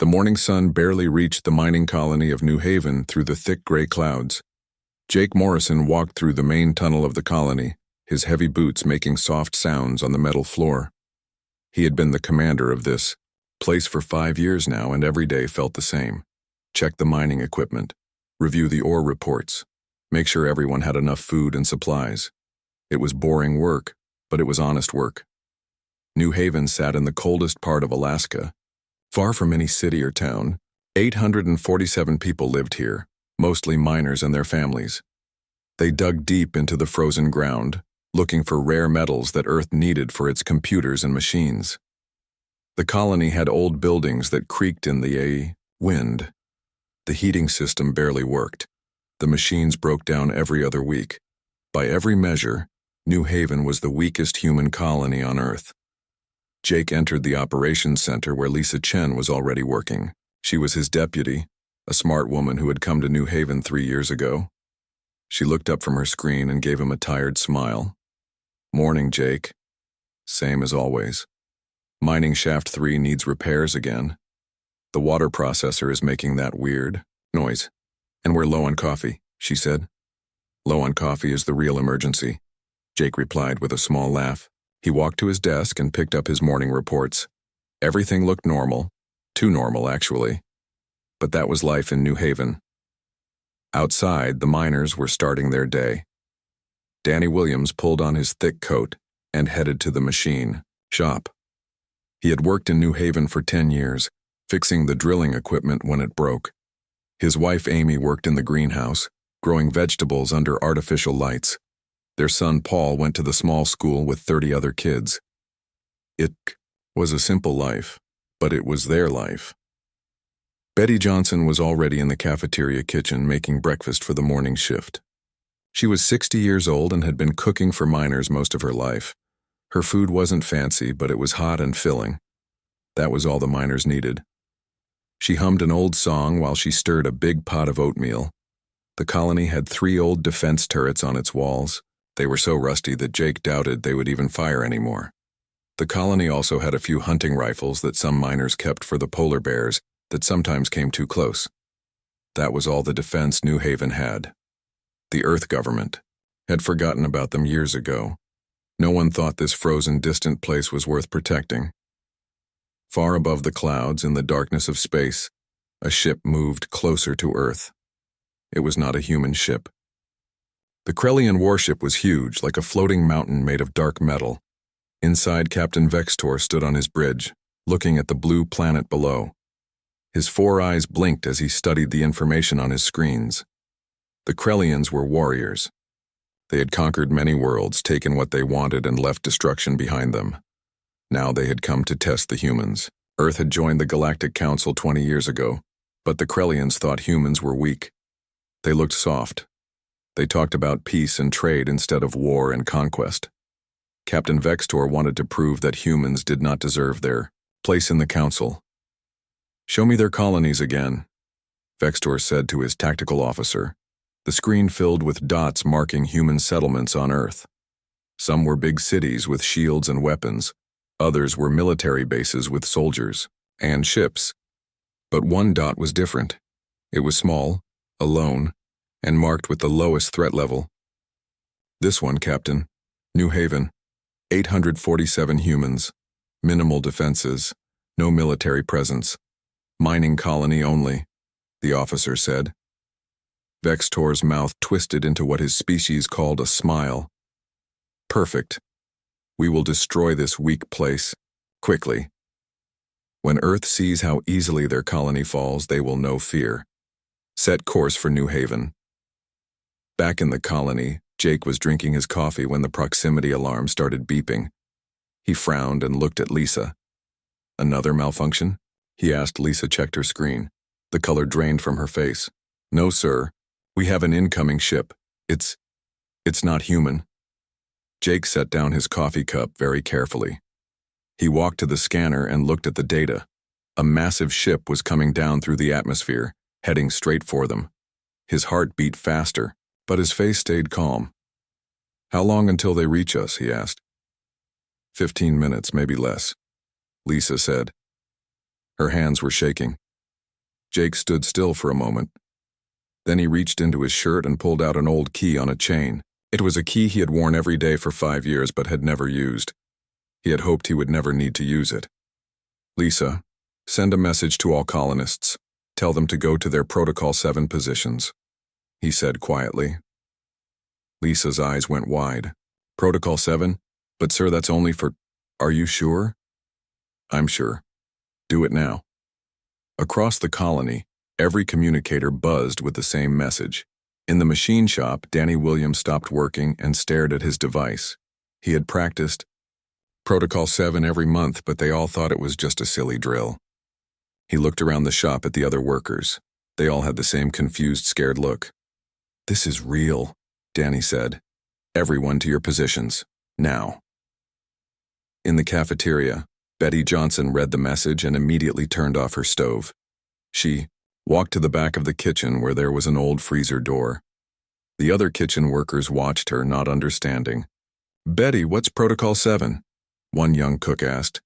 The morning sun barely reached the mining colony of New Haven through the thick gray clouds. Jake Morrison walked through the main tunnel of the colony, his heavy boots making soft sounds on the metal floor. He had been the commander of this place for 5 years now, and every day felt the same. Check the mining equipment, review the ore reports, make sure everyone had enough food and supplies. It was boring work, but it was honest work. New Haven sat in the coldest part of Alaska. Far from any city or town, 847 people lived here, mostly miners and their families. They dug deep into the frozen ground, looking for rare metals that Earth needed for its computers and machines. The colony had old buildings that creaked in the wind. The heating system barely worked. The machines broke down every other week. By every measure, New Haven was the weakest human colony on Earth. Jake entered the operations center where Lisa Chen was already working. She was his deputy, a smart woman who had come to New Haven 3 years ago. She looked up from her screen and gave him a tired smile. "Morning, Jake." "Same as always. Mining Shaft 3 needs repairs again. The water processor is making that weird noise. And we're low on coffee," she said. "Low on coffee is the real emergency," Jake replied with a small laugh. He walked to his desk and picked up his morning reports. Everything looked normal. Too normal, actually. But that was life in New Haven. Outside, the miners were starting their day. Danny Williams pulled on his thick coat and headed to the machine shop. He had worked in New Haven for 10 years, fixing the drilling equipment when it broke. His wife Amy worked in the greenhouse, growing vegetables under artificial lights. Their son Paul went to the small school with 30 other kids. It was a simple life, but it was their life. Betty Johnson was already in the cafeteria kitchen making breakfast for the morning shift. She was 60 years old and had been cooking for miners most of her life. Her food wasn't fancy, but it was hot and filling. That was all the miners needed. She hummed an old song while she stirred a big pot of oatmeal. The colony had 3 old defense turrets on its walls. They were so rusty that Jake doubted they would even fire anymore. The colony also had a few hunting rifles that some miners kept for the polar bears that sometimes came too close. That was all the defense New Haven had. The Earth government had forgotten about them years ago. No one thought this frozen, distant place was worth protecting. Far above the clouds, in the darkness of space, a ship moved closer to Earth. It was not a human ship. The Krellian warship was huge, like a floating mountain made of dark metal. Inside, Captain Vextor stood on his bridge, looking at the blue planet below. His 4 eyes blinked as he studied the information on his screens. The Krellians were warriors. They had conquered many worlds, taken what they wanted, and left destruction behind them. Now they had come to test the humans. Earth had joined the Galactic Council 20 years ago, but the Krellians thought humans were weak. They looked soft. They talked about peace and trade instead of war and conquest. Captain Vextor wanted to prove that humans did not deserve their place in the council. "Show me their colonies again," Vextor said to his tactical officer. The screen filled with dots marking human settlements on Earth. Some were big cities with shields and weapons. Others were military bases with soldiers and ships. But one dot was different. It was small, alone, and marked with the lowest threat level. "This one, Captain. New Haven. 847 humans. Minimal defenses. No military presence. Mining colony only," the officer said. Vextor's mouth twisted into what his species called a smile. "Perfect. We will destroy this weak place. Quickly. When Earth sees how easily their colony falls, they will know fear. Set course for New Haven." Back in the colony, Jake was drinking his coffee when the proximity alarm started beeping. He frowned and looked at Lisa. "Another malfunction?" he asked. Lisa checked her screen. The color drained from her face. "No, sir. We have an incoming ship. It's not human." Jake set down his coffee cup very carefully. He walked to the scanner and looked at the data. A massive ship was coming down through the atmosphere, heading straight for them. His heart beat faster, but his face stayed calm. "How long until they reach us?" he asked. 15 minutes, maybe less," Lisa said. Her hands were shaking. Jake stood still for a moment. Then he reached into his shirt and pulled out an old key on a chain. It was a key he had worn every day for 5 years but had never used. He had hoped he would never need to use it. "Lisa, send a message to all colonists. Tell them to go to their Protocol 7 positions," he said quietly. Lisa's eyes went wide. "Protocol 7? But sir, that's only for—" "Are you sure?" "I'm sure. Do it now." Across the colony, every communicator buzzed with the same message. In the machine shop, Danny Williams stopped working and stared at his device. He had practiced Protocol 7 every month, but they all thought it was just a silly drill. He looked around the shop at the other workers. They all had the same confused, scared look. "This is real," Danny said. "Everyone to your positions, now." In the cafeteria, Betty Johnson read the message and immediately turned off her stove. She walked to the back of the kitchen where there was an old freezer door. The other kitchen workers watched her, not understanding. "Betty, what's Protocol 7? One young cook asked.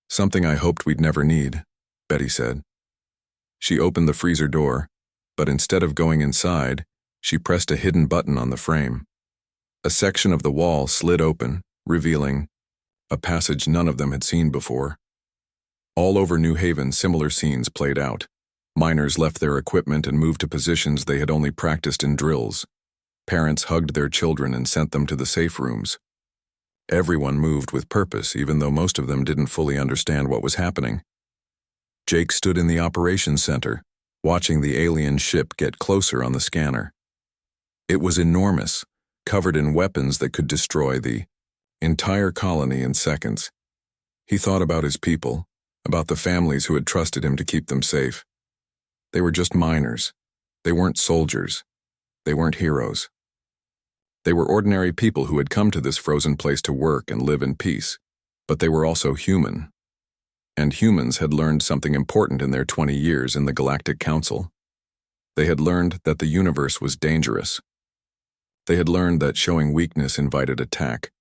"Something I hoped we'd never need," Betty said. She opened the freezer door, but instead of going inside, she pressed a hidden button on the frame. A section of the wall slid open, revealing a passage none of them had seen before. All over New Haven, similar scenes played out. Miners left their equipment and moved to positions they had only practiced in drills. Parents hugged their children and sent them to the safe rooms. Everyone moved with purpose, even though most of them didn't fully understand what was happening. Jake stood in the operations center, watching the alien ship get closer on the scanner. It was enormous, covered in weapons that could destroy the entire colony in seconds. He thought about his people, about the families who had trusted him to keep them safe. They were just miners. They weren't soldiers. They weren't heroes. They were ordinary people who had come to this frozen place to work and live in peace, but they were also human. And humans had learned something important in their 20 years in the Galactic Council. They had learned that the universe was dangerous. They had learned that showing weakness invited attack.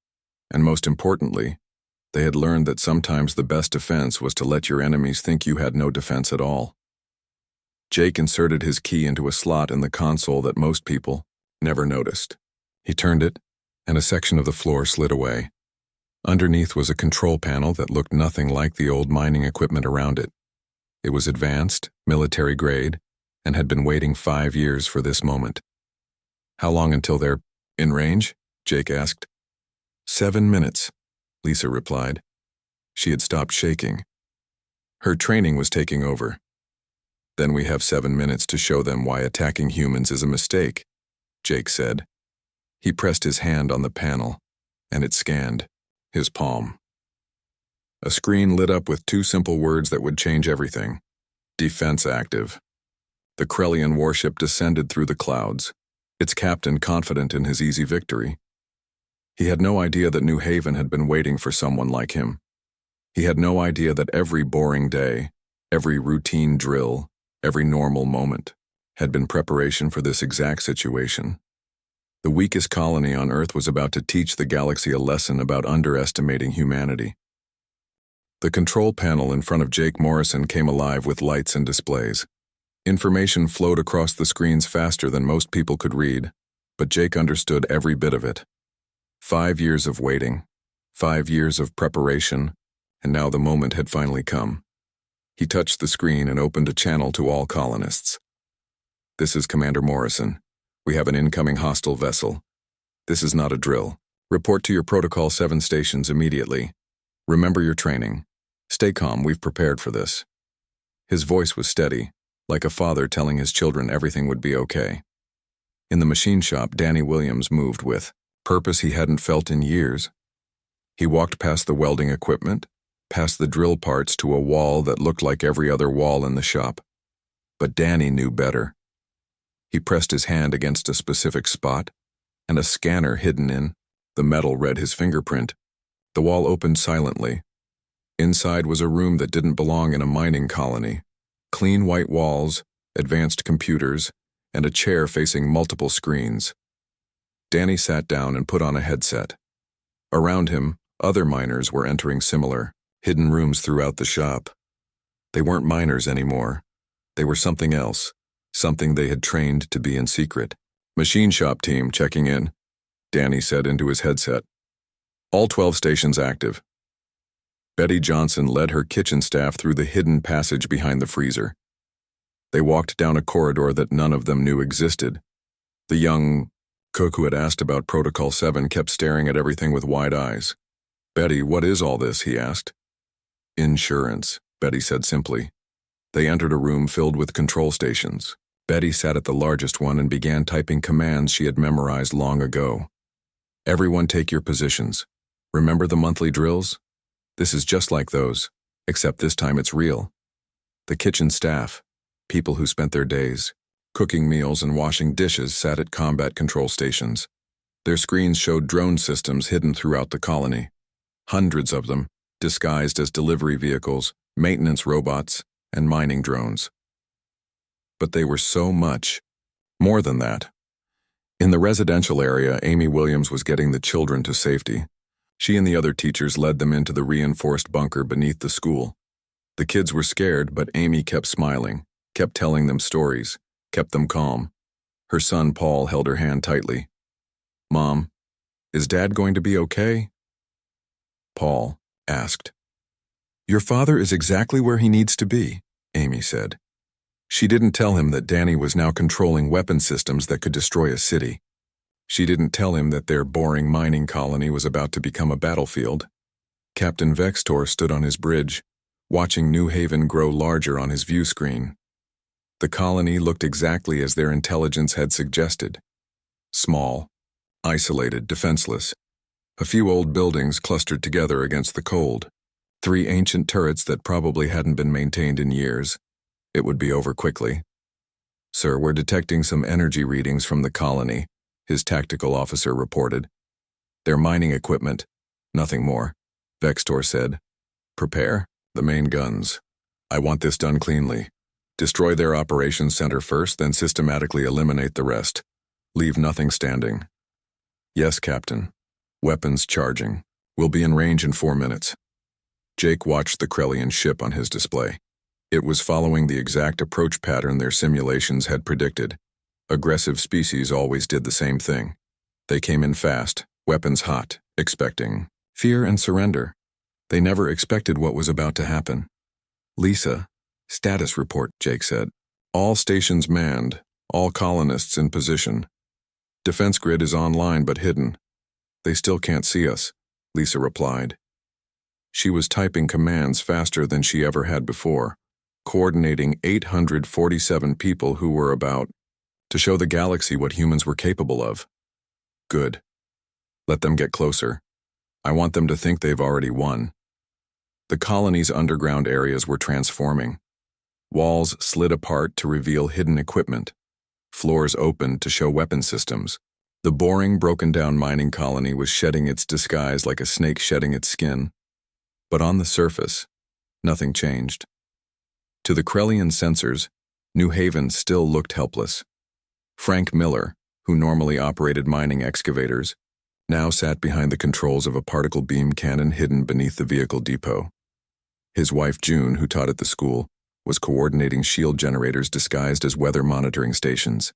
And most importantly, they had learned that sometimes the best defense was to let your enemies think you had no defense at all. Jake inserted his key into a slot in the console that most people never noticed. He turned it, and a section of the floor slid away. Underneath was a control panel that looked nothing like the old mining equipment around it. It was advanced, military grade, and had been waiting 5 years for this moment. "How long until they're in range?" Jake asked. 7 minutes, Lisa replied. She had stopped shaking. Her training was taking over. "Then we have 7 minutes to show them why attacking humans is a mistake," Jake said. He pressed his hand on the panel, and it scanned his palm. A screen lit up with 2 simple words that would change everything. "Defense active." The Krellian warship descended through the clouds, its captain confident in his easy victory. He had no idea that New Haven had been waiting for someone like him. He had no idea that every boring day, every routine drill, every normal moment, had been preparation for this exact situation. The weakest colony on Earth was about to teach the galaxy a lesson about underestimating humanity. The control panel in front of Jake Morrison came alive with lights and displays. Information flowed across the screens faster than most people could read, but Jake understood every bit of it. 5 years of waiting, 5 years of preparation, and now the moment had finally come. He touched the screen and opened a channel to all colonists. "This is Commander Morrison. We have an incoming hostile vessel. This is not a drill. Report to your Protocol 7 stations immediately. Remember your training. Stay calm, we've prepared for this." His voice was steady, like a father telling his children everything would be okay. In the machine shop, Danny Williams moved with purpose he hadn't felt in years. He walked past the welding equipment, past the drill parts to a wall that looked like every other wall in the shop. But Danny knew better. He pressed his hand against a specific spot, and a scanner hidden in the metal read his fingerprint. The wall opened silently. Inside was a room that didn't belong in a mining colony. Clean white walls, advanced computers, and a chair facing multiple screens. Danny sat down and put on a headset. Around him, other miners were entering similar, hidden rooms throughout the shop. They weren't miners anymore. They were something else, something they had trained to be in secret. Machine shop team checking in, Danny said into his headset. All 12 stations active. Betty Johnson led her kitchen staff through the hidden passage behind the freezer. They walked down a corridor that none of them knew existed. The young cook who had asked about Protocol 7 kept staring at everything with wide eyes. Betty, what is all this? He asked. Insurance, Betty said simply. They entered a room filled with control stations. Betty sat at the largest one and began typing commands she had memorized long ago. Everyone take your positions. Remember the monthly drills? This is just like those, except this time it's real. The kitchen staff, people who spent their days cooking meals and washing dishes, sat at combat control stations. Their screens showed drone systems hidden throughout the colony. Hundreds of them, disguised as delivery vehicles, maintenance robots, and mining drones. But they were so much more than that. In the residential area, Amy Williams was getting the children to safety. She and the other teachers led them into the reinforced bunker beneath the school. The kids were scared, but Amy kept smiling, kept telling them stories, kept them calm. Her son, Paul, held her hand tightly. Mom, is Dad going to be okay? Paul asked. Your father is exactly where he needs to be, Amy said. She didn't tell him that Danny was now controlling weapon systems that could destroy a city. She didn't tell him that their boring mining colony was about to become a battlefield. Captain Vextor stood on his bridge, watching New Haven grow larger on his view screen. The colony looked exactly as their intelligence had suggested. Small, isolated, defenseless. A few old buildings clustered together against the cold. 3 ancient turrets that probably hadn't been maintained in years. It would be over quickly. Sir, we're detecting some energy readings from the colony, his tactical officer reported. They're mining equipment, nothing more, Vextor said. Prepare the main guns. I want this done cleanly. Destroy their operations center first, then systematically eliminate the rest. Leave nothing standing. Yes, Captain. Weapons charging. We'll be in range in 4 minutes. Jake watched the Krellian ship on his display. It was following the exact approach pattern their simulations had predicted. Aggressive species always did the same thing. They came in fast, weapons hot, expecting fear and surrender. They never expected what was about to happen. Lisa, status report, Jake said. All stations manned, all colonists in position. Defense grid is online but hidden. They still can't see us, Lisa replied. She was typing commands faster than she ever had before, coordinating 847 people who were about to show the galaxy what humans were capable of. Good. Let them get closer. I want them to think they've already won. The colony's underground areas were transforming. Walls slid apart to reveal hidden equipment. Floors opened to show weapon systems. The boring, broken-down mining colony was shedding its disguise like a snake shedding its skin. But on the surface, nothing changed. To the Krellian sensors, New Haven still looked helpless. Frank Miller, who normally operated mining excavators, now sat behind the controls of a particle beam cannon hidden beneath the vehicle depot. His wife June, who taught at the school, was coordinating shield generators disguised as weather monitoring stations.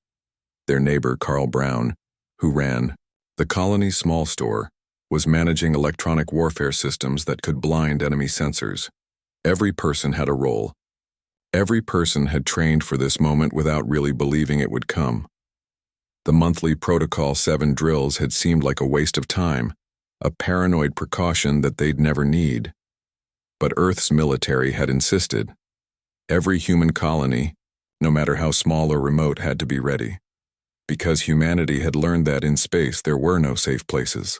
Their neighbor, Carl Brown, who ran the colony's small store, was managing electronic warfare systems that could blind enemy sensors. Every person had a role. Every person had trained for this moment without really believing it would come. The monthly Protocol 7 drills had seemed like a waste of time, a paranoid precaution that they'd never need. But Earth's military had insisted. Every human colony, no matter how small or remote, had to be ready. Because humanity had learned that in space there were no safe places.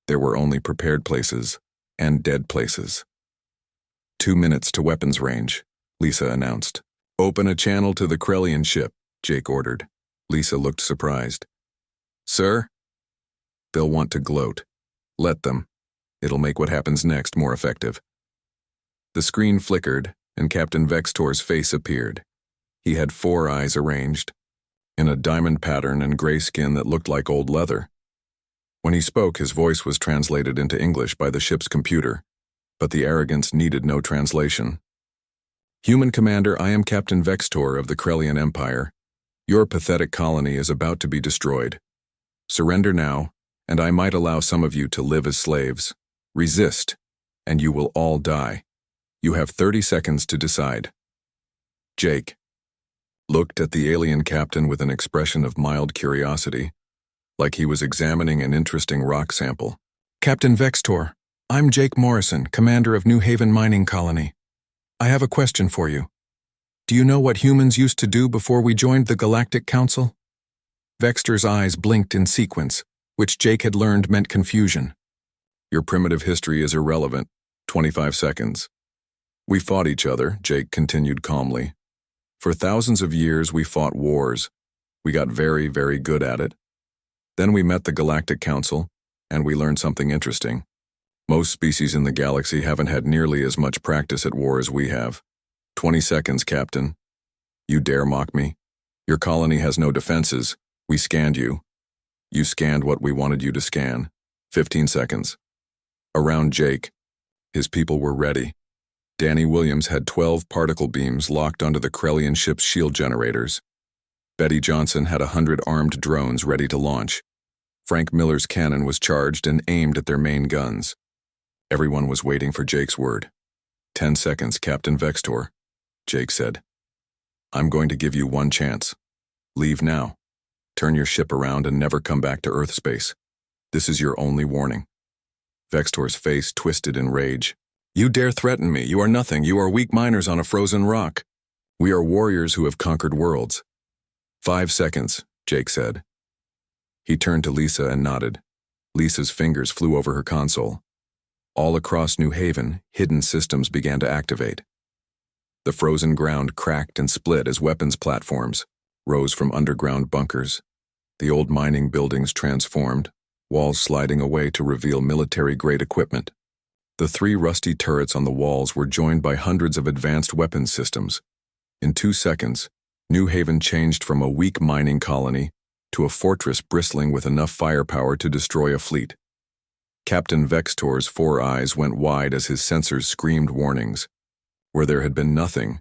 There were only prepared places and dead places. 2 minutes to weapons range, Lisa announced. Open a channel to the Krellian ship, Jake ordered. Lisa looked surprised. Sir? They'll want to gloat. Let them. It'll make what happens next more effective. The screen flickered, and Captain Vextor's face appeared. He had 4 eyes arranged, in a diamond pattern and gray skin that looked like old leather. When he spoke, his voice was translated into English by the ship's computer, but the arrogance needed no translation. Human Commander, I am Captain Vextor of the Krellian Empire. Your pathetic colony is about to be destroyed. Surrender now, and I might allow some of you to live as slaves. Resist, and you will all die. You have 30 seconds to decide. Jake looked at the alien captain with an expression of mild curiosity, like he was examining an interesting rock sample. Captain Vextor, I'm Jake Morrison, commander of New Haven Mining Colony. I have a question for you. Do you know what humans used to do before we joined the Galactic Council? Vextor's eyes blinked in sequence, which Jake had learned meant confusion. Your primitive history is irrelevant. 25 seconds. We fought each other, Jake continued calmly. For thousands of years we fought wars. We got very, very good at it. Then we met the Galactic Council, and we learned something interesting. Most species in the galaxy haven't had nearly as much practice at war as we have. 20 seconds, Captain. You dare mock me? Your colony has no defenses. We scanned you. You scanned what we wanted you to scan. 15 seconds. Around Jake, his people were ready. Danny Williams had 12 particle beams locked onto the Krellian ship's shield generators. Betty Johnson had 100 armed drones ready to launch. Frank Miller's cannon was charged and aimed at their main guns. Everyone was waiting for Jake's word. 10 seconds, Captain Vextor, Jake said. I'm going to give you one chance. Leave now. Turn your ship around and never come back to Earth space. This is your only warning. Vextor's face twisted in rage. You dare threaten me. You are nothing. You are weak miners on a frozen rock. We are warriors who have conquered worlds. 5 seconds, Jake said. He turned to Lisa and nodded. Lisa's fingers flew over her console. All across New Haven, hidden systems began to activate. The frozen ground cracked and split as weapons platforms rose from underground bunkers. The old mining buildings transformed, walls sliding away to reveal military-grade equipment. The 3 rusty turrets on the walls were joined by hundreds of advanced weapons systems. In 2 seconds, New Haven changed from a weak mining colony to a fortress bristling with enough firepower to destroy a fleet. Captain Vextor's 4 eyes went wide as his sensors screamed warnings. Where there had been nothing,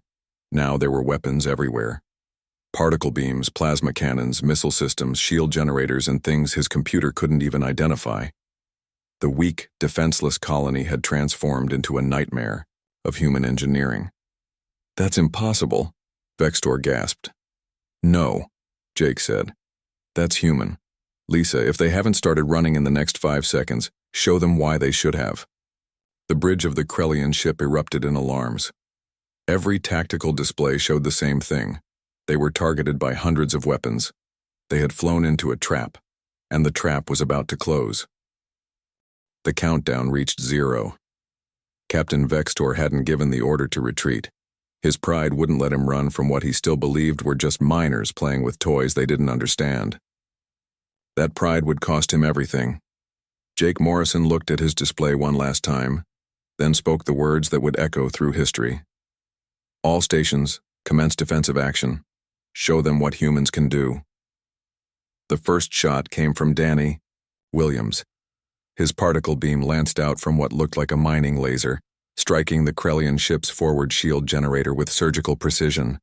now there were weapons everywhere. Particle beams, plasma cannons, missile systems, shield generators, and things his computer couldn't even identify. The weak, defenseless colony had transformed into a nightmare of human engineering. That's impossible, Vextor gasped. No, Jake said. That's human. Lisa, if they haven't started running in the next 5 seconds, show them why they should have. The bridge of the Krellian ship erupted in alarms. Every tactical display showed the same thing. They were targeted by hundreds of weapons. They had flown into a trap, and the trap was about to close. The countdown reached 0. Captain Vextor hadn't given the order to retreat. His pride wouldn't let him run from what he still believed were just miners playing with toys they didn't understand. That pride would cost him everything. Jake Morrison looked at his display one last time, then spoke the words that would echo through history. All stations, commence defensive action. Show them what humans can do. The first shot came from Danny Williams. His particle beam lanced out from what looked like a mining laser, striking the Krellian ship's forward shield generator with surgical precision.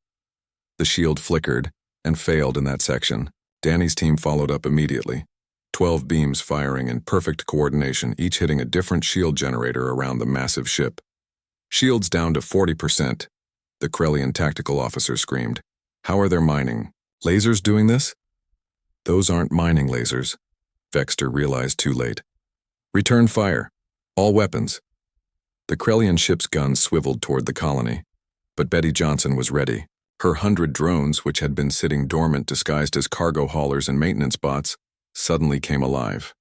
The shield flickered and failed in that section. Danny's team followed up immediately. 12 beams firing in perfect coordination, each hitting a different shield generator around the massive ship. Shields down to 40%, the Krellian tactical officer screamed. How are their mining lasers doing this? Those aren't mining lasers, Vextor realized too late. Return fire. All weapons. The Krellian ship's guns swiveled toward the colony, but Betty Johnson was ready. Her 100 drones, which had been sitting dormant disguised as cargo haulers and maintenance bots, suddenly came alive.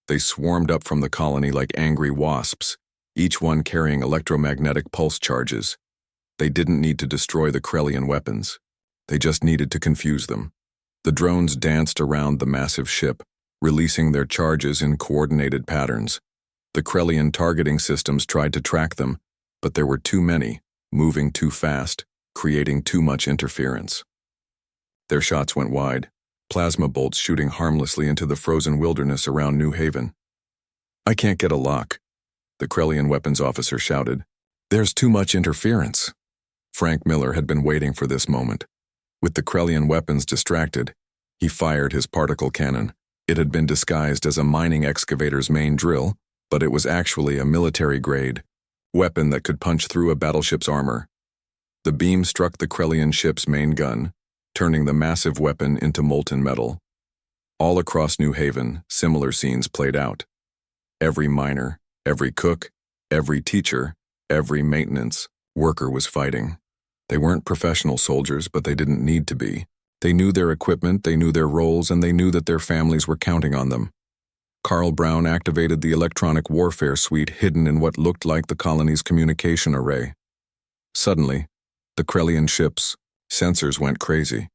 They swarmed up from the colony like angry wasps, each one carrying electromagnetic pulse charges. They didn't need to destroy the Krellian weapons. They just needed to confuse them. The drones danced around the massive ship, releasing their charges in coordinated patterns. The Krellian targeting systems tried to track them, but there were too many, moving too fast, creating too much interference. Their shots went wide, plasma bolts shooting harmlessly into the frozen wilderness around New Haven. I can't get a lock, the Krellian weapons officer shouted. There's too much interference. Frank Miller had been waiting for this moment. With the Krellian weapons distracted, he fired his particle cannon. It had been disguised as a mining excavator's main drill, but it was actually a military-grade weapon that could punch through a battleship's armor. The beam struck the Krellian ship's main gun, turning the massive weapon into molten metal. All across New Haven, similar scenes played out. Every miner, every cook, every teacher, every maintenance worker was fighting. They weren't professional soldiers, but they didn't need to be. They knew their equipment, they knew their roles, and they knew that their families were counting on them. Carl Brown activated the electronic warfare suite hidden in what looked like the colony's communication array. Suddenly, the Krellian ship's sensors went crazy.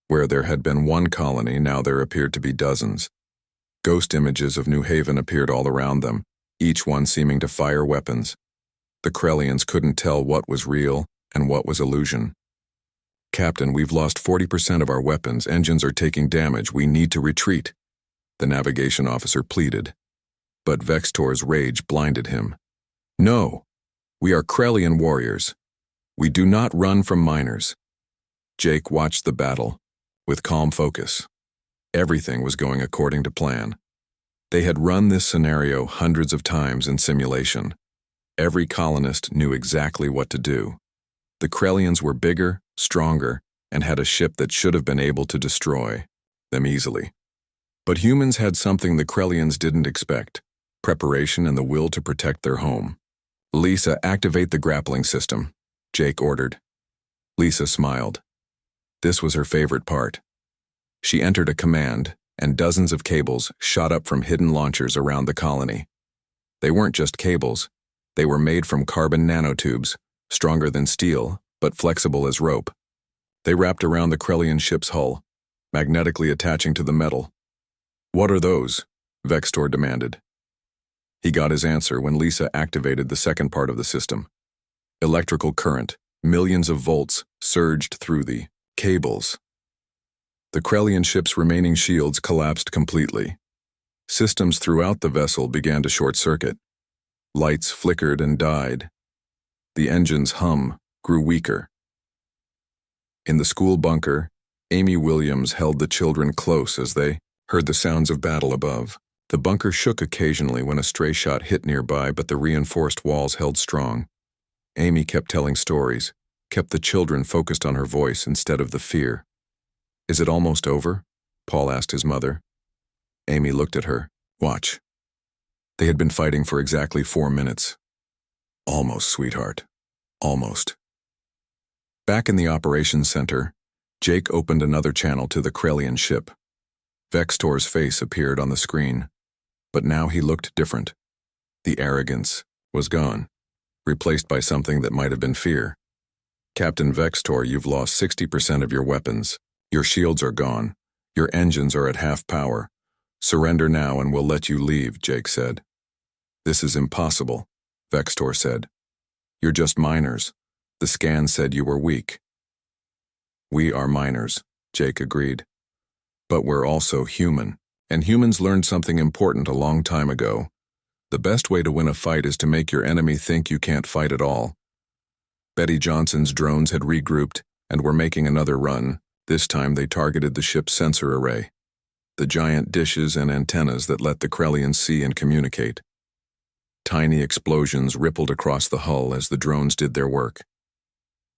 Where there had been one colony, now there appeared to be dozens. Ghost images of New Haven appeared all around them, each one seeming to fire weapons. The Krellians couldn't tell what was real and what was illusion. "Captain, we've lost 40% of our weapons. Engines are taking damage. We need to retreat," the navigation officer pleaded. But Vextor's rage blinded him. "No, we are Krellian warriors. We do not run from miners." Jake watched the battle with calm focus. Everything was going according to plan. They had run this scenario hundreds of times in simulation. Every colonist knew exactly what to do. The Krellians were bigger, stronger, and had a ship that should have been able to destroy them easily. But humans had something the Krellians didn't expect: preparation and the will to protect their home. "Lisa, activate the grappling system," Jake ordered. Lisa smiled. This was her favorite part. She entered a command, and dozens of cables shot up from hidden launchers around the colony. They weren't just cables. They were made from carbon nanotubes, stronger than steel, but flexible as rope. They wrapped around the Krellian ship's hull, magnetically attaching to the metal. "What are those?" Vextor demanded. He got his answer when Lisa activated the second part of the system. Electrical current, millions of volts, surged through the cables. The Krellian ship's remaining shields collapsed completely. Systems throughout the vessel began to short-circuit. Lights flickered and died. The engine's hum grew weaker. In the school bunker, Amy Williams held the children close as they heard the sounds of battle above. The bunker shook occasionally when a stray shot hit nearby, but the reinforced walls held strong. Amy kept telling stories, kept the children focused on her voice instead of the fear. "Is it almost over?" Paul asked his mother. Amy looked at her. "Watch." They had been fighting for exactly 4 minutes. "Almost, sweetheart. Almost." Back in the operations center, Jake opened another channel to the Krellian ship. Vextor's face appeared on the screen, but now he looked different. The arrogance was gone, replaced by something that might have been fear. "Captain Vextor, you've lost 60% of your weapons. Your shields are gone. Your engines are at half power. Surrender now and we'll let you leave," Jake said. "This is impossible," Vextor said. "You're just miners. The scan said you were weak." "We are miners," Jake agreed. "But we're also human, and humans learned something important a long time ago. The best way to win a fight is to make your enemy think you can't fight at all." Betty Johnson's drones had regrouped and were making another run. This time they targeted the ship's sensor array, the giant dishes and antennas that let the Krellians see and communicate. Tiny explosions rippled across the hull as the drones did their work.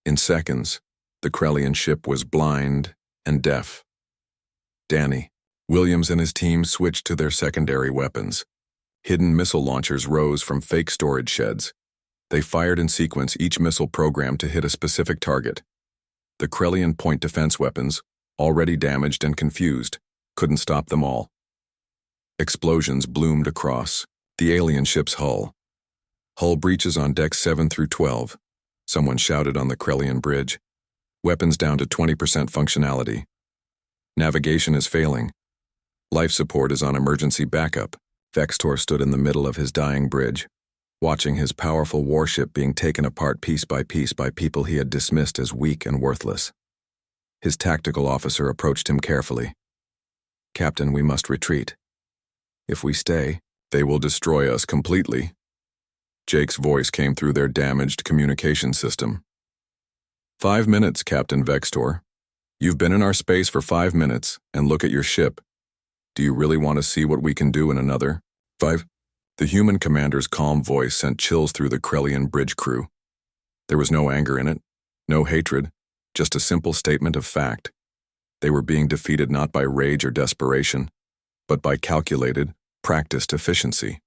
In seconds, the Krellian ship was blind and deaf. Danny, Williams and his team switched to their secondary weapons. Hidden missile launchers rose from fake storage sheds. They fired in sequence, each missile programmed to hit a specific target. The Krellian point defense weapons, already damaged and confused, couldn't stop them all. Explosions bloomed across the alien ship's hull. "Hull breaches on decks 7 through 12, someone shouted on the Krellian bridge. "Weapons down to 20% functionality. Navigation is failing. Life support is on emergency backup." Vextor stood in the middle of his dying bridge, watching his powerful warship being taken apart piece by people he had dismissed as weak and worthless. His tactical officer approached him carefully. "Captain, we must retreat. If we stay, they will destroy us completely." Jake's voice came through their damaged communication system. 5 minutes, Captain Vextor. You've been in our space for 5 minutes, and look at your ship. Do you really want to see what we can do in another? 5. The human commander's calm voice sent chills through the Krellian bridge crew. There was no anger in it, no hatred, just a simple statement of fact. They were being defeated not by rage or desperation, but by calculated, practiced efficiency.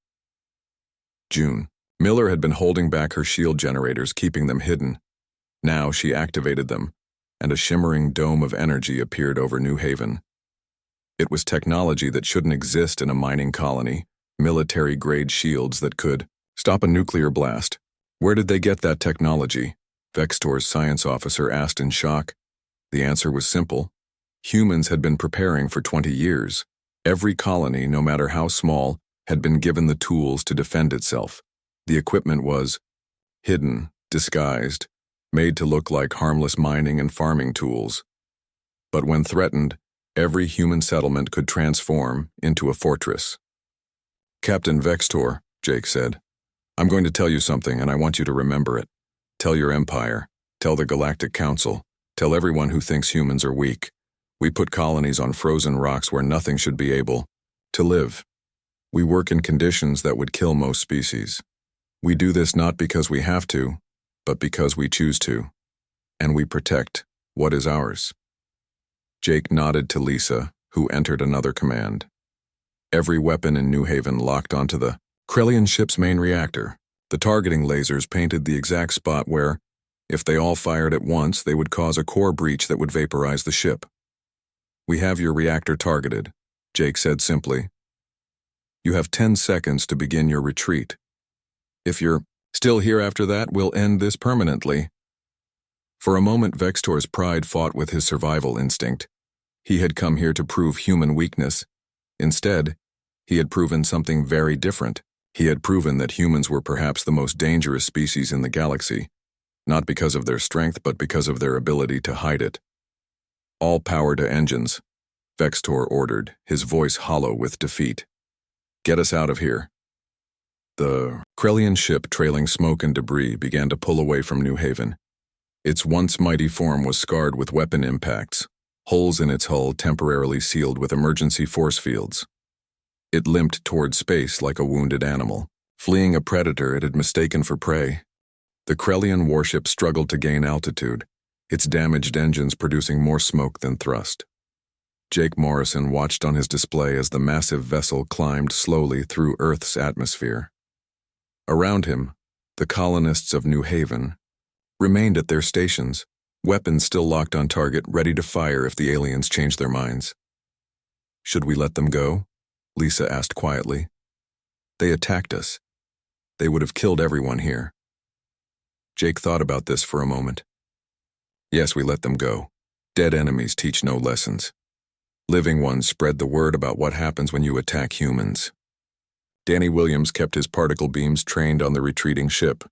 June. Miller had been holding back her shield generators, keeping them hidden. Now she activated them, and a shimmering dome of energy appeared over New Haven. It was technology that shouldn't exist in a mining colony, military-grade shields that could stop a nuclear blast. Where did they get that technology? Vextor's science officer asked in shock. The answer was simple. Humans had been preparing for 20 years. Every colony, no matter how small, had been given the tools to defend itself. The equipment was hidden, disguised, made to look like harmless mining and farming tools. But when threatened, every human settlement could transform into a fortress. Captain Vextor, Jake said, I'm going to tell you something, and I want you to remember it. Tell your empire, tell the Galactic Council, tell everyone who thinks humans are weak. We put colonies on frozen rocks where nothing should be able to live. We work in conditions that would kill most species. We do this not because we have to, but because we choose to. And we protect what is ours. Jake nodded to Lisa, who entered another command. Every weapon in New Haven locked onto the Krellian ship's main reactor. The targeting lasers painted the exact spot where, if they all fired at once, they would cause a core breach that would vaporize the ship. We have your reactor targeted, Jake said simply. You have 10 seconds to begin your retreat. If you're still here after that, we'll end this permanently. For a moment, Vextor's pride fought with his survival instinct. He had come here to prove human weakness. Instead, he had proven something very different. He had proven that humans were perhaps the most dangerous species in the galaxy, not because of their strength, but because of their ability to hide it. All power to engines, Vextor ordered, his voice hollow with defeat. Get us out of here. The Krellian ship, trailing smoke and debris, began to pull away from New Haven. Its once mighty form was scarred with weapon impacts, holes in its hull temporarily sealed with emergency force fields. It limped toward space like a wounded animal, fleeing a predator it had mistaken for prey. The Krellian warship struggled to gain altitude, its damaged engines producing more smoke than thrust. Jake Morrison watched on his display as the massive vessel climbed slowly through Earth's atmosphere. Around him, the colonists of New Haven remained at their stations, weapons still locked on target, ready to fire if the aliens changed their minds. Should we let them go? Lisa asked quietly. They attacked us. They would have killed everyone here. Jake thought about this for a moment. Yes, we let them go. Dead enemies teach no lessons. Living ones spread the word about what happens when you attack humans. Danny Williams kept his particle beams trained on the retreating ship.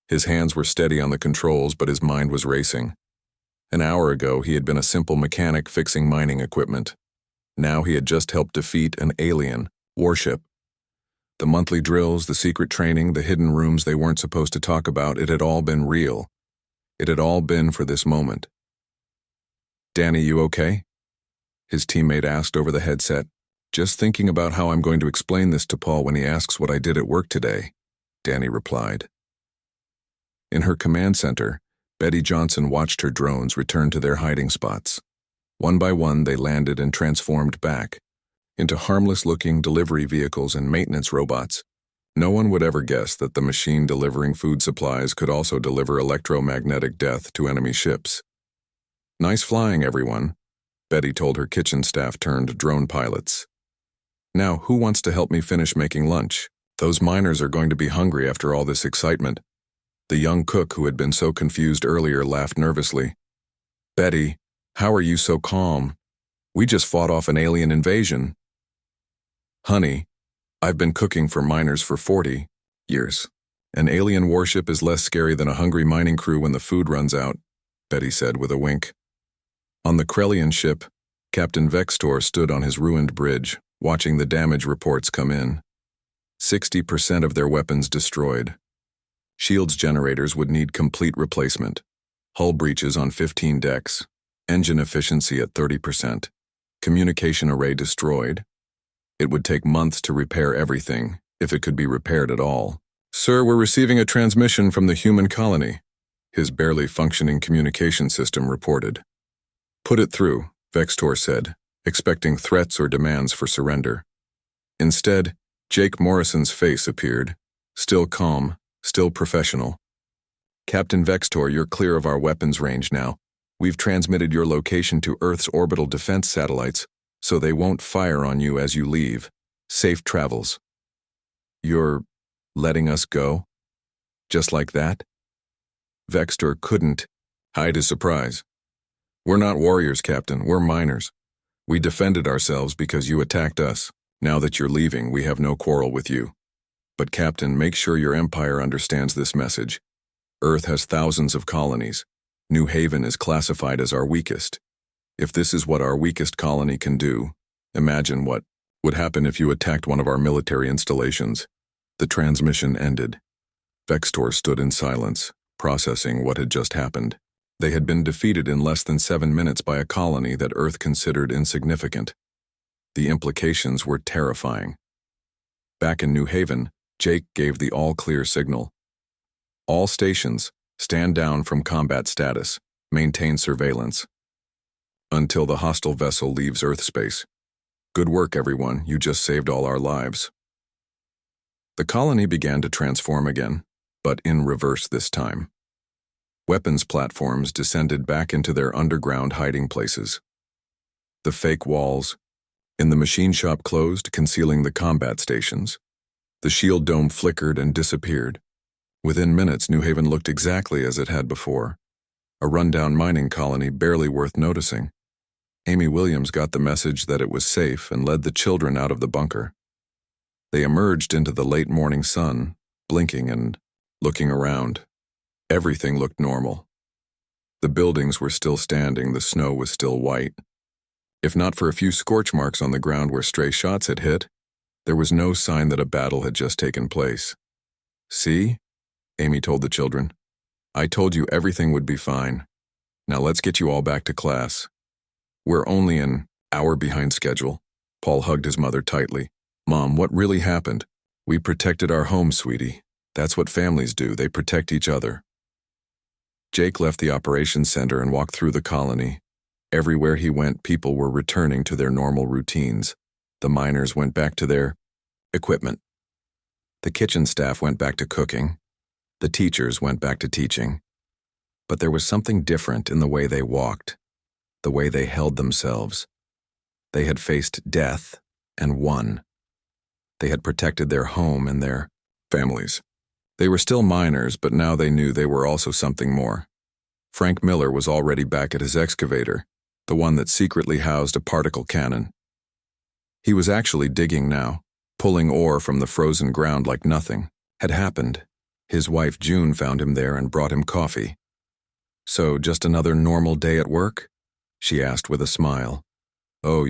His hands were steady on the controls, but his mind was racing. An hour ago, he had been a simple mechanic fixing mining equipment. Now he had just helped defeat an alien warship. The monthly drills, the secret training, the hidden rooms they weren't supposed to talk about, it had all been real. It had all been for this moment. Danny, you okay? His teammate asked over the headset. Just thinking about how I'm going to explain this to Paul when he asks what I did at work today, Danny replied. In her command center, Betty Johnson watched her drones return to their hiding spots. One by one, they landed and transformed back into harmless-looking delivery vehicles and maintenance robots. No one would ever guess that the machine delivering food supplies could also deliver electromagnetic death to enemy ships. Nice flying, everyone, Betty told her kitchen staff turned drone pilots. Now, who wants to help me finish making lunch? Those miners are going to be hungry after all this excitement. The young cook who had been so confused earlier laughed nervously. Betty, how are you so calm? We just fought off an alien invasion. Honey, I've been cooking for miners for 40 years. An alien warship is less scary than a hungry mining crew when the food runs out, Betty said with a wink. On the Krellian ship, Captain Vextor stood on his ruined bridge, watching the damage reports come in. 60% of their weapons destroyed. Shields generators would need complete replacement. Hull breaches on 15 decks. Engine efficiency at 30%. Communication array destroyed. It would take months to repair everything, if it could be repaired at all. Sir, we're receiving a transmission from the human colony, his barely functioning communication system reported. Put it through, Vextor said, expecting threats or demands for surrender. Instead, Jake Morrison's face appeared, still calm, still professional. Captain Vextor, you're clear of our weapons range now. We've transmitted your location to Earth's orbital defense satellites, so they won't fire on you as you leave. Safe travels. You're letting us go? Just like that? Vextor couldn't hide his surprise. We're not warriors, Captain. We're miners. We defended ourselves because you attacked us. Now that you're leaving, we have no quarrel with you. But Captain, make sure your empire understands this message. Earth has thousands of colonies. New Haven is classified as our weakest. If this is what our weakest colony can do, imagine what would happen if you attacked one of our military installations. The transmission ended. Vextor stood in silence, processing what had just happened. They had been defeated in less than 7 minutes by a colony that Earth considered insignificant. The implications were terrifying. Back in New Haven, Jake gave the all-clear signal. All stations, stand down from combat status, maintain surveillance. Until the hostile vessel leaves Earth space. Good work, everyone. You just saved all our lives. The colony began to transform again, but in reverse this time. Weapons platforms descended back into their underground hiding places. The fake walls in the machine shop closed, concealing the combat stations. The shield dome flickered and disappeared. Within minutes, New Haven looked exactly as it had before. A rundown mining colony barely worth noticing. Amy Williams got the message that it was safe and led the children out of the bunker. They emerged into the late morning sun, blinking and looking around. Everything looked normal. The buildings were still standing, the snow was still white. If not for a few scorch marks on the ground where stray shots had hit, there was no sign that a battle had just taken place. See? Amy told the children. I told you everything would be fine. Now let's get you all back to class. We're only an hour behind schedule. Paul hugged his mother tightly. Mom, what really happened? We protected our home, sweetie. That's what families do. They protect each other. Jake left the operations center and walked through the colony. Everywhere he went, people were returning to their normal routines. The miners went back to their equipment. The kitchen staff went back to cooking. The teachers went back to teaching. But there was something different in the way they walked, the way they held themselves. They had faced death and won. They had protected their home and their families. They were still miners, but now they knew they were also something more. Frank Miller was already back at his excavator, the one that secretly housed a particle cannon. He was actually digging now, pulling ore from the frozen ground like nothing had happened. His wife June found him there and brought him coffee. So, just another normal day at work? She asked with a smile. Oh,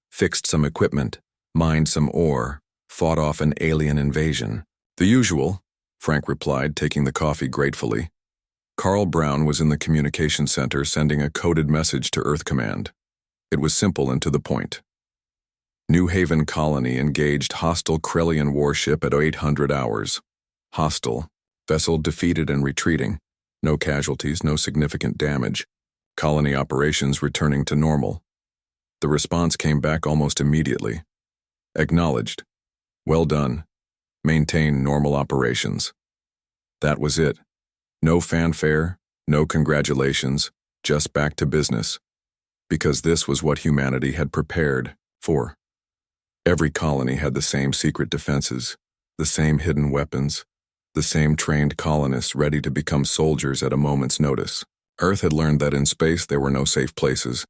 fixed some equipment, mined some ore, fought off an alien invasion. The usual, Frank replied, taking the coffee gratefully. Carl Brown was in the communication center sending a coded message to Earth Command. It was simple and to the point. New Haven Colony engaged hostile Krellian warship at 800 hours. Hostile. Vessel defeated and retreating. No casualties, no significant damage. Colony operations returning to normal. The response came back almost immediately. Acknowledged. Well done. Maintain normal operations. That was it. No fanfare, no congratulations, just back to business. Because this was what humanity had prepared for. Every colony had the same secret defenses, the same hidden weapons, the same trained colonists ready to become soldiers at a moment's notice. Earth had learned that in space there were no safe places,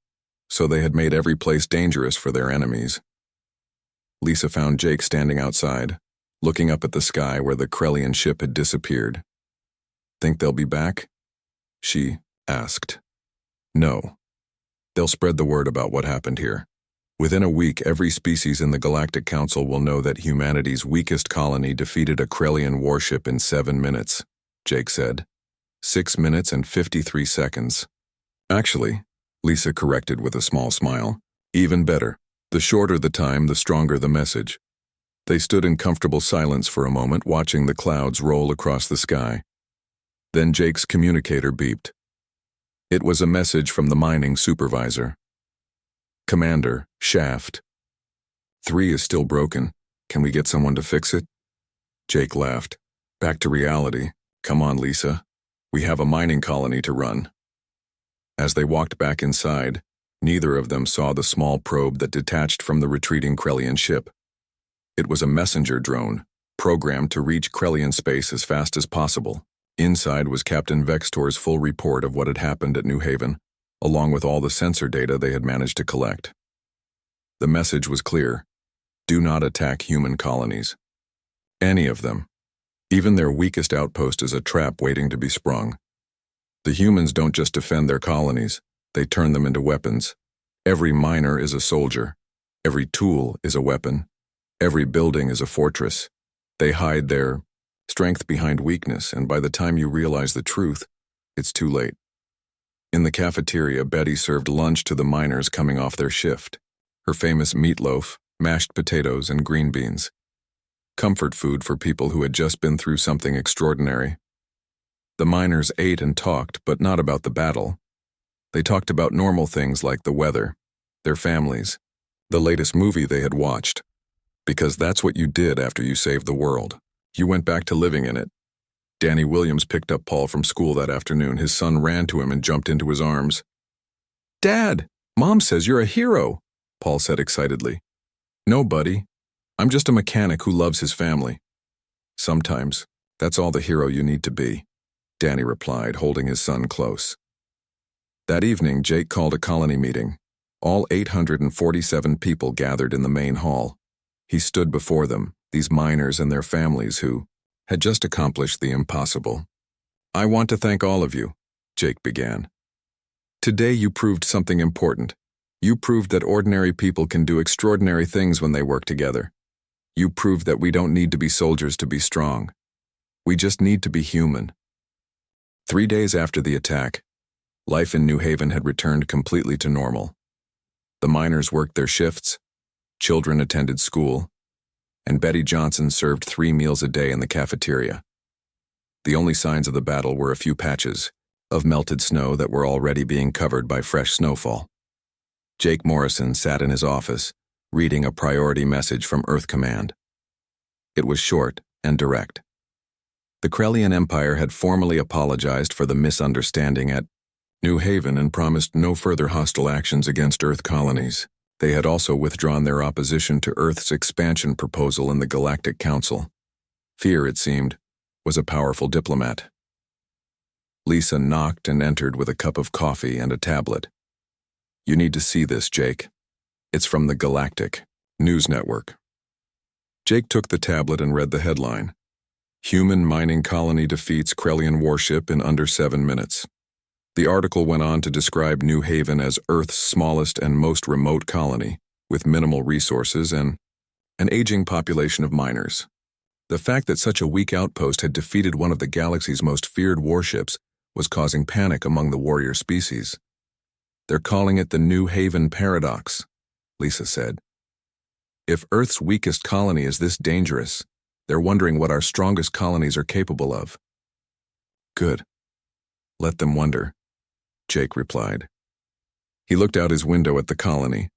so they had made every place dangerous for their enemies. Lisa found Jake standing outside, looking up at the sky where the Krellian ship had disappeared. Think they'll be back? She asked. No. They'll spread the word about what happened here. Within a week, every species in the Galactic Council will know that humanity's weakest colony defeated a Krellian warship in 7 minutes, Jake said. 6 minutes and 53 seconds. Actually, Lisa corrected with a small smile. Even better. The shorter the time, the stronger the message. They stood in comfortable silence for a moment, watching the clouds roll across the sky. Then Jake's communicator beeped. It was a message from the mining supervisor. Commander, shaft. 3 is still broken. Can we get someone to fix it? Jake laughed. Back to reality. Come on, Lisa. We have a mining colony to run. As they walked back inside, neither of them saw the small probe that detached from the retreating Krellian ship. It was a messenger drone, programmed to reach Krellian space as fast as possible. Inside was Captain Vextor's full report of what had happened at New Haven, along with all the sensor data they had managed to collect. The message was clear. Do not attack human colonies. Any of them. Even their weakest outpost is a trap waiting to be sprung. The humans don't just defend their colonies, they turn them into weapons. Every miner is a soldier. Every tool is a weapon. Every building is a fortress. They hide their strength behind weakness, and by the time you realize the truth, it's too late. In the cafeteria, Betty served lunch to the miners coming off their shift. Her famous meatloaf, mashed potatoes, and green beans. Comfort food for people who had just been through something extraordinary. The miners ate and talked, but not about the battle. They talked about normal things like the weather, their families, the latest movie they had watched. Because that's what you did after you saved the world. You went back to living in it. Danny Williams picked up Paul from school that afternoon. His son ran to him and jumped into his arms. Dad, Mom says you're a hero, Paul said excitedly. No, buddy. I'm just a mechanic who loves his family. Sometimes, that's all the hero you need to be, Danny replied, holding his son close. That evening, Jake called a colony meeting. All 847 people gathered in the main hall. He stood before them, these miners and their families who had just accomplished the impossible. I want to thank all of you, Jake began. Today you proved something important. You proved that ordinary people can do extraordinary things when they work together. You proved that we don't need to be soldiers to be strong. We just need to be human. 3 days after the attack, life in New Haven had returned completely to normal. The miners worked their shifts, children attended school, and Betty Johnson served 3 meals a day in the cafeteria. The only signs of the battle were a few patches of melted snow that were already being covered by fresh snowfall. Jake Morrison sat in his office, reading a priority message from Earth Command. It was short and direct. The Krellian Empire had formally apologized for the misunderstanding at New Haven and promised no further hostile actions against Earth colonies. They had also withdrawn their opposition to Earth's expansion proposal in the Galactic Council. Fear, it seemed, was a powerful diplomat. Lisa knocked and entered with a cup of coffee and a tablet. You need to see this, Jake. It's from the Galactic News Network. Jake took the tablet and read the headline. Human mining colony defeats Krellian warship in under 7 minutes. The article went on to describe New Haven as Earth's smallest and most remote colony, with minimal resources and an aging population of miners. The fact that such a weak outpost had defeated one of the galaxy's most feared warships was causing panic among the warrior species. They're calling it the New Haven Paradox, Lisa said. If Earth's weakest colony is this dangerous, they're wondering what our strongest colonies are capable of. Good. Let them wonder, Jake replied. He looked out his window at the colony.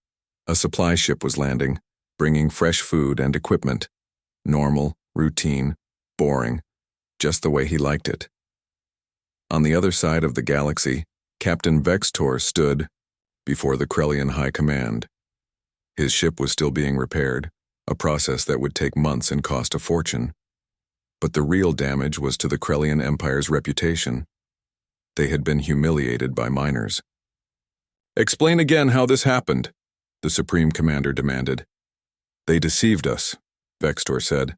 A supply ship was landing, bringing fresh food and equipment. Normal, routine, boring, just the way he liked it. On the other side of the galaxy, Captain Vextor stood before the Krellian High Command. His ship was still being repaired, a process that would take months and cost a fortune. But the real damage was to the Krellian Empire's reputation. They had been humiliated by miners. Explain again how this happened, the Supreme Commander demanded. They deceived us, Vextor said.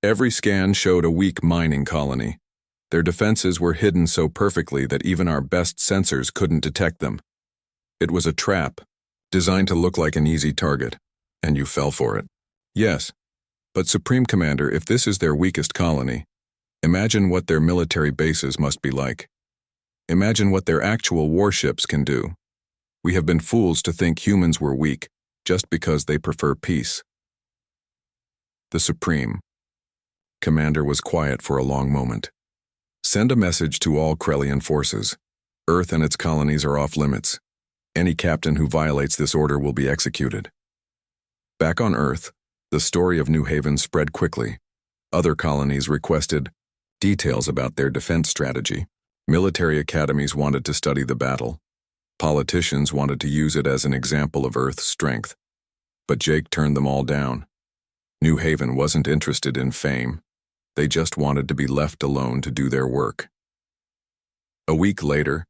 Every scan showed a weak mining colony. Their defenses were hidden so perfectly that even our best sensors couldn't detect them. It was a trap, designed to look like an easy target, and you fell for it. Yes, but Supreme Commander, if this is their weakest colony, Imagine what their military bases must be like. Imagine what their actual warships can do. We have been fools to think humans were weak just because they prefer peace. The Supreme Commander was quiet for a long moment. Send a message to all Krellian forces. Earth and its colonies are off limits. Any captain who violates this order will be executed. Back on Earth, the story of New Haven spread quickly. Other colonies requested details about their defense strategy. Military academies wanted to study the battle. Politicians wanted to use it as an example of Earth's strength. But Jake turned them all down. New Haven wasn't interested in fame. They just wanted to be left alone to do their work. A week later,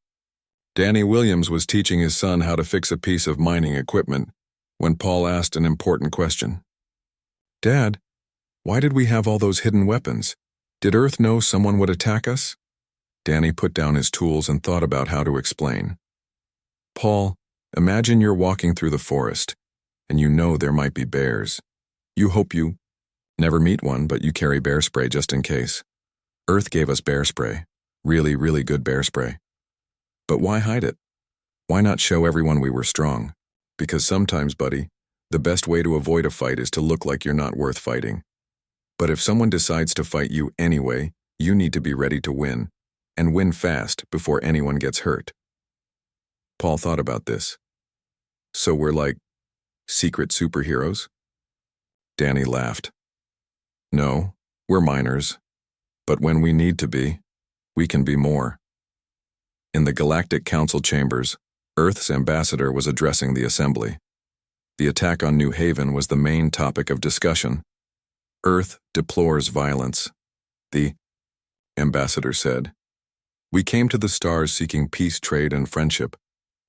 Danny Williams was teaching his son how to fix a piece of mining equipment when Paul asked an important question. "Dad, why did we have all those hidden weapons? Did Earth know someone would attack us?" Danny put down his tools and thought about how to explain. "Paul, imagine you're walking through the forest, and you know there might be bears. You hope you never meet one, but you carry bear spray just in case. Earth gave us bear spray. Really, really good bear spray. But why hide it? Why not show everyone we were strong? Because sometimes, buddy, the best way to avoid a fight is to look like you're not worth fighting. But if someone decides to fight you anyway, you need to be ready to win, and win fast before anyone gets hurt." Paul thought about this. "So we're like secret superheroes?" Danny laughed. "No, we're minors. But when we need to be, we can be more." In the Galactic Council chambers, Earth's ambassador was addressing the assembly. The attack on New Haven was the main topic of discussion. Earth deplores violence. The ambassador said, "We came to the stars seeking peace, trade, and friendship,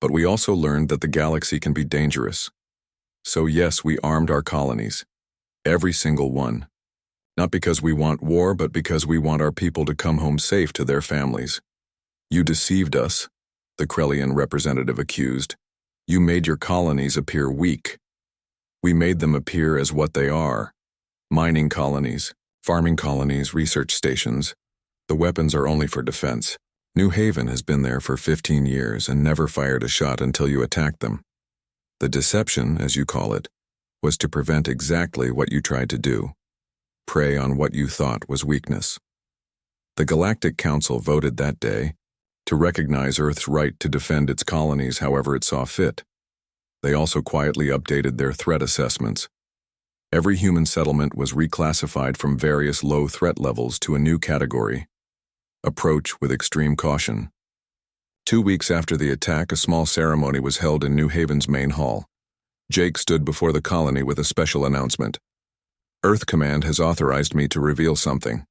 but we also learned that the galaxy can be dangerous. So yes, we armed our colonies. Every single one. Not because we want war, but because we want our people to come home safe to their families. You deceived us," the Krellian representative accused. "You made your colonies appear weak. We made them appear as what they are. Mining colonies, farming colonies, research stations. The weapons are only for defense. New Haven has been there for 15 years and never fired a shot until you attacked them. The deception, as you call it, was to prevent exactly what you tried to do. Prey on what you thought was weakness." The Galactic Council voted that day to recognize Earth's right to defend its colonies however it saw fit. They also quietly updated their threat assessments. Every human settlement was reclassified from various low threat levels to a new category. Approach with extreme caution. 2 weeks after the attack, a small ceremony was held in New Haven's main hall. Jake stood before the colony with a special announcement. "Earth Command has authorized me to reveal something.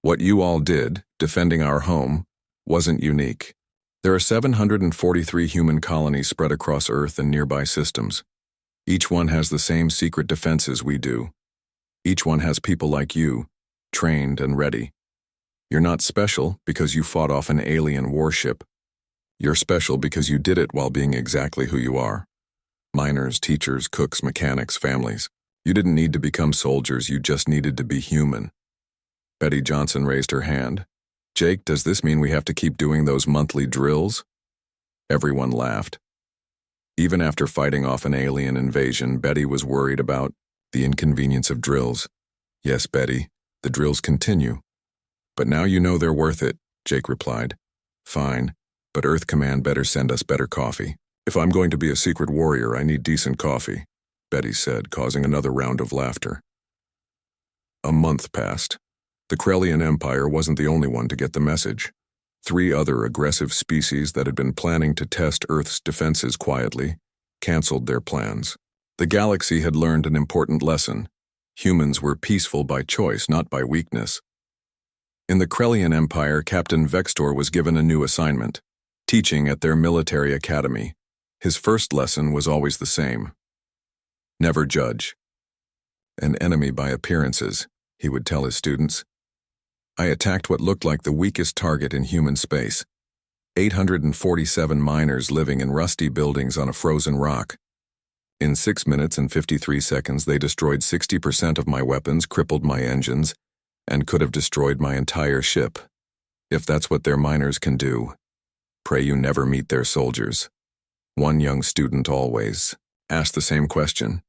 What you all did, defending our home, wasn't unique. There are 743 human colonies spread across Earth and nearby systems. Each one has the same secret defenses we do. Each one has people like you, trained and ready. You're not special because you fought off an alien warship. You're special because you did it while being exactly who you are. Miners, teachers, cooks, mechanics, families. You didn't need to become soldiers, you just needed to be human." Betty Johnson raised her hand. "Jake, does this mean we have to keep doing those monthly drills?" Everyone laughed. Even after fighting off an alien invasion, Betty was worried about the inconvenience of drills. "Yes, Betty, the drills continue. But now you know they're worth it," Jake replied. "Fine, but Earth Command better send us better coffee. If I'm going to be a secret warrior, I need decent coffee," Betty said, causing another round of laughter. A month passed. The Krellian Empire wasn't the only one to get the message. 3 other aggressive species that had been planning to test Earth's defenses quietly canceled their plans. The galaxy had learned an important lesson. Humans were peaceful by choice, not by weakness. In the Krellian Empire, Captain Vextor was given a new assignment, teaching at their military academy. His first lesson was always the same. Never judge an enemy by appearances, he would tell his students. I attacked what looked like the weakest target in human space. 847 miners living in rusty buildings on a frozen rock. In 6 minutes and 53 seconds, they destroyed 60% of my weapons, crippled my engines, and could have destroyed my entire ship. If that's what their miners can do, pray you never meet their soldiers. One young student always asked the same question.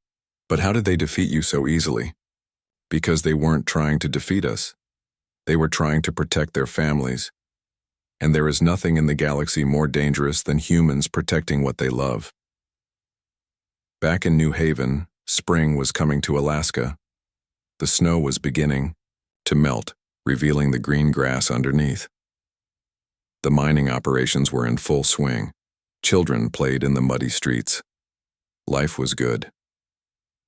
But how did they defeat you so easily? Because they weren't trying to defeat us. They were trying to protect their families. And there is nothing in the galaxy more dangerous than humans protecting what they love. Back in New Haven, spring was coming to Alaska. The snow was beginning to melt, revealing the green grass underneath. The mining operations were in full swing. Children played in the muddy streets. Life was good.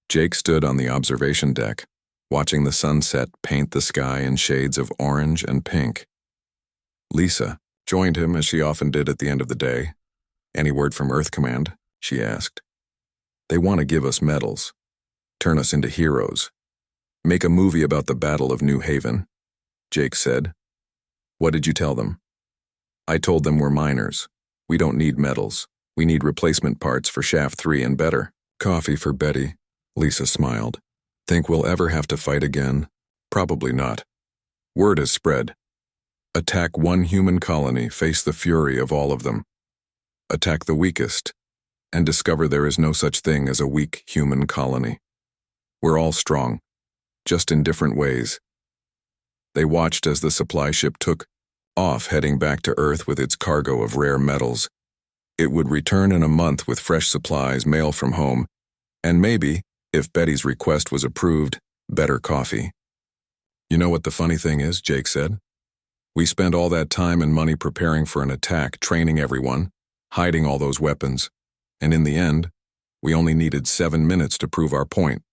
Jake stood on the observation deck, watching the sunset paint the sky in shades of orange and pink. Lisa joined him as she often did at the end of the day. "Any word from Earth Command?" she asked. "They want to give us medals, turn us into heroes, make a movie about the Battle of New Haven," Jake said. "What did you tell them?" "I told them we're miners. We don't need medals. We need replacement parts for Shaft 3 and better." "Coffee for Betty," Lisa smiled. "Think we'll ever have to fight again?" "Probably not. Word has spread. Attack one human colony, face the fury of all of them. Attack the weakest, and discover there is no such thing as a weak human colony. We're all strong, just in different ways." They watched as the supply ship took off, heading back to Earth with its cargo of rare metals. It would return in a month with fresh supplies, mail from home, and maybe, if Betty's request was approved, better coffee. "You know what the funny thing is," Jake said. "We spent all that time and money preparing for an attack, training everyone, hiding all those weapons, and in the end, we only needed 7 minutes to prove our point."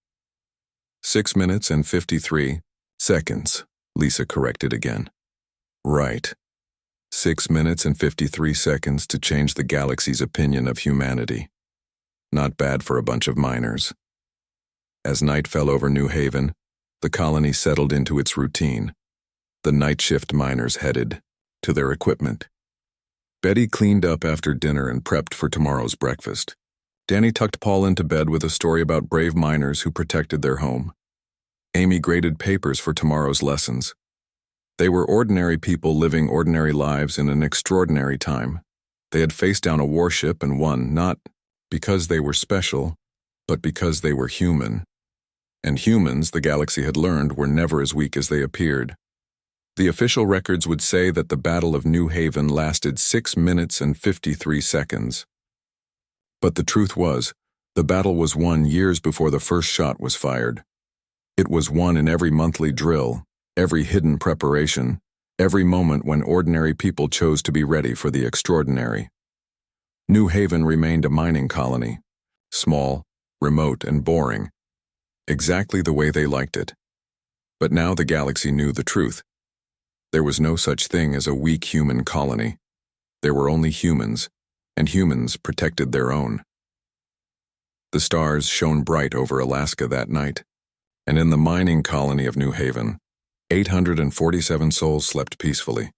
6 minutes and 53 seconds, Lisa corrected again. "Right. 6 minutes and 53 seconds to change the galaxy's opinion of humanity. Not bad for a bunch of miners." As night fell over New Haven, the colony settled into its routine. The night shift miners headed to their equipment. Betty cleaned up after dinner and prepped for tomorrow's breakfast. Danny tucked Paul into bed with a story about brave miners who protected their home. Amy graded papers for tomorrow's lessons. They were ordinary people living ordinary lives in an extraordinary time. They had faced down a warship and won, not because they were special, but because they were human. And humans, the galaxy had learned, were never as weak as they appeared. The official records would say that the Battle of New Haven lasted 6 minutes and 53 seconds. But the truth was, the battle was won years before the first shot was fired. It was won in every monthly drill, every hidden preparation, every moment when ordinary people chose to be ready for the extraordinary. New Haven remained a mining colony, small, remote, and boring, exactly the way they liked it. But now the galaxy knew the truth. There was no such thing as a weak human colony. There were only humans, and humans protected their own. The stars shone bright over Alaska that night, and in the mining colony of New Haven, 847 souls slept peacefully.